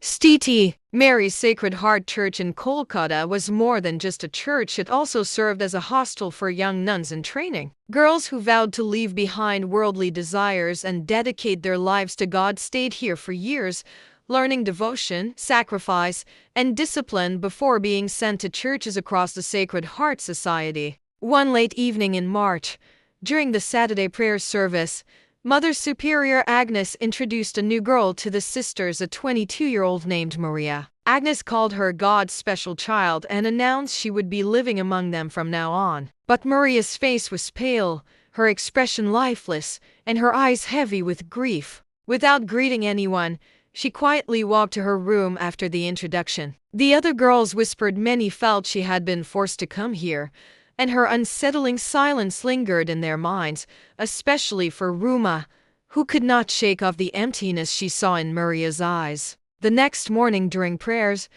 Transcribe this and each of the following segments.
St. Mary's Sacred Heart Church in Kolkata was more than just a church, it also served as a hostel for young nuns in training. Girls who vowed to leave behind worldly desires and dedicate their lives to God stayed here for years, learning devotion, sacrifice, and discipline before being sent to churches across the Sacred Heart Society. One late evening in March, during the Saturday prayer service, Mother Superior Agnes introduced a new girl to the sisters, a 22-year-old named Maria. Agnes called her God's special child and announced she would be living among them from now on. But Maria's face was pale, her expression lifeless, and her eyes heavy with grief. Without greeting anyone, she quietly walked to her room after the introduction. The other girls whispered many felt she had been forced to come here, and her unsettling silence lingered in their minds, especially for Ruma, who could not shake off the emptiness she saw in Maria's eyes. The next morning during prayers,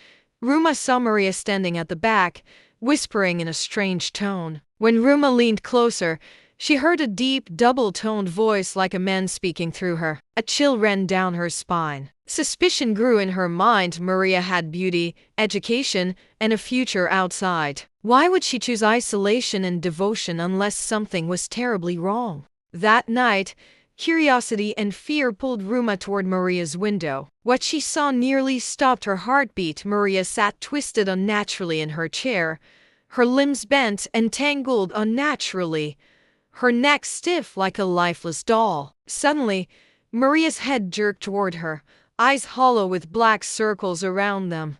Ruma saw Maria standing at the back, whispering in a strange tone. When Ruma leaned closer, she heard a deep, double-toned voice like a man speaking through her. A chill ran down her spine. Suspicion grew in her mind. Maria had beauty, education, and a future outside. Why would she choose isolation and devotion unless something was terribly wrong? That night, curiosity and fear pulled Ruma toward Maria's window. What she saw nearly stopped her heartbeat. Maria sat twisted unnaturally in her chair, her limbs bent and tangled unnaturally, her neck stiff like a lifeless doll. Suddenly, Maria's head jerked toward her, eyes hollow with black circles around them,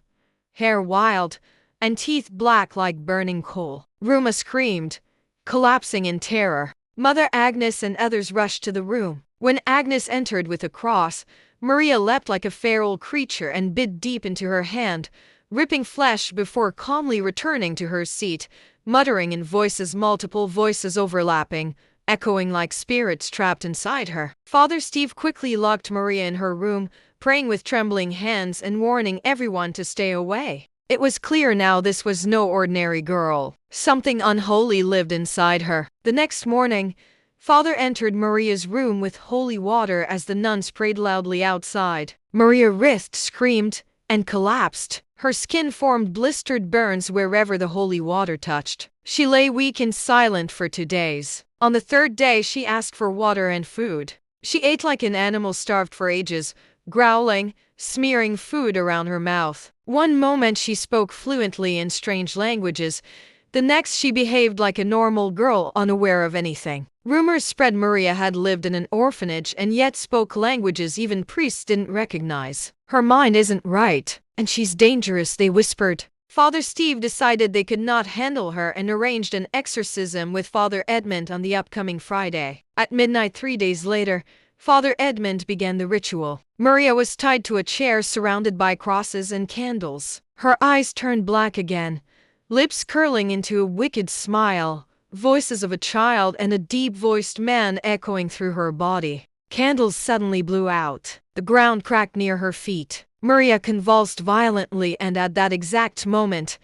hair wild, and teeth black like burning coal. Ruma screamed, collapsing in terror. Mother Agnes and others rushed to the room. When Agnes entered with a cross, Maria leapt like a feral creature and bit deep into her hand, ripping flesh before calmly returning to her seat, muttering in voices, multiple voices overlapping, echoing like spirits trapped inside her. Father Steve quickly locked Maria in her room, praying with trembling hands and warning everyone to stay away. It was clear now this was no ordinary girl. Something unholy lived inside her. The next morning, Father entered Maria's room with holy water as the nuns prayed loudly outside. Maria writhed, screamed, and collapsed. Her skin formed blistered burns wherever the holy water touched. She lay weak and silent for 2 days. On the 3rd day, she asked for water and food. She ate like an animal starved for ages, growling, smearing food around her mouth. One moment she spoke fluently in strange languages, the next she behaved like a normal girl, unaware of anything. Rumors spread Maria had lived in an orphanage and yet spoke languages even priests didn't recognize. Her mind isn't right, and she's dangerous, they whispered. Father Steve decided they could not handle her and arranged an exorcism with Father Edmund on the upcoming Friday. At midnight 3 days later, Father Edmund began the ritual. Maria was tied to a chair surrounded by crosses and candles. Her eyes turned black again, lips curling into a wicked smile, voices of a child and a deep-voiced man echoing through her body. Candles suddenly blew out. The ground cracked near her feet. Maria convulsed violently, and at that exact moment,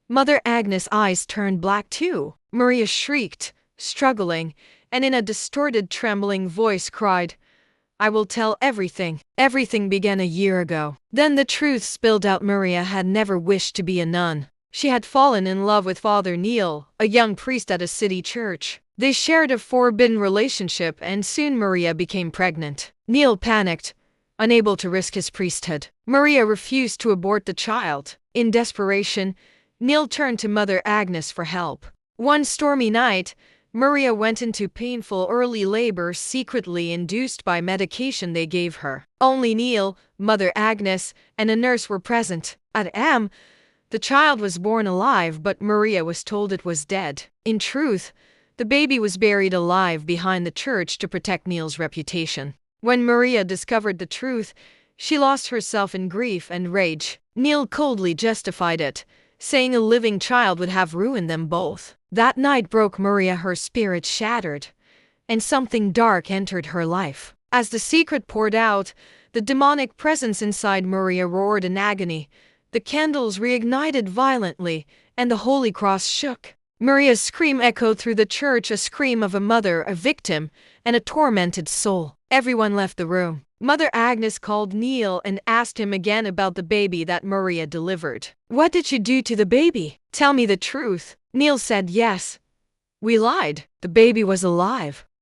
Mother Agnes' eyes turned black too. Maria shrieked, struggling, and in a distorted, trembling voice cried, "I will tell everything." Everything began a year ago. Then the truth spilled out. Maria had never wished to be a nun. She had fallen in love with Father Neil, a young priest at a city church. They shared a forbidden relationship, and soon Maria became pregnant. Neil panicked, unable to risk his priesthood. Maria refused to abort the child. In desperation, Neil turned to Mother Agnes for help. One stormy night, Maria went into painful early labor secretly induced by medication they gave her. Only Neil, Mother Agnes, and a nurse were present. At the child was born alive, but Maria was told it was dead. In truth, the baby was buried alive behind the church to protect Neil's reputation. When Maria discovered the truth, she lost herself in grief and rage. Neil coldly justified it, saying a living child would have ruined them both. That night broke Maria, her spirit shattered, and something dark entered her life. As the secret poured out, the demonic presence inside Maria roared in agony. The candles reignited violently, and the Holy Cross shook. Maria's scream echoed through the church, a scream of a mother, a victim, and a tormented soul. Everyone left the room. Mother Agnes called Neil and asked him again about the baby that Maria delivered. What did she do to the baby? Tell me the truth. Neil said yes. We lied. The baby was alive.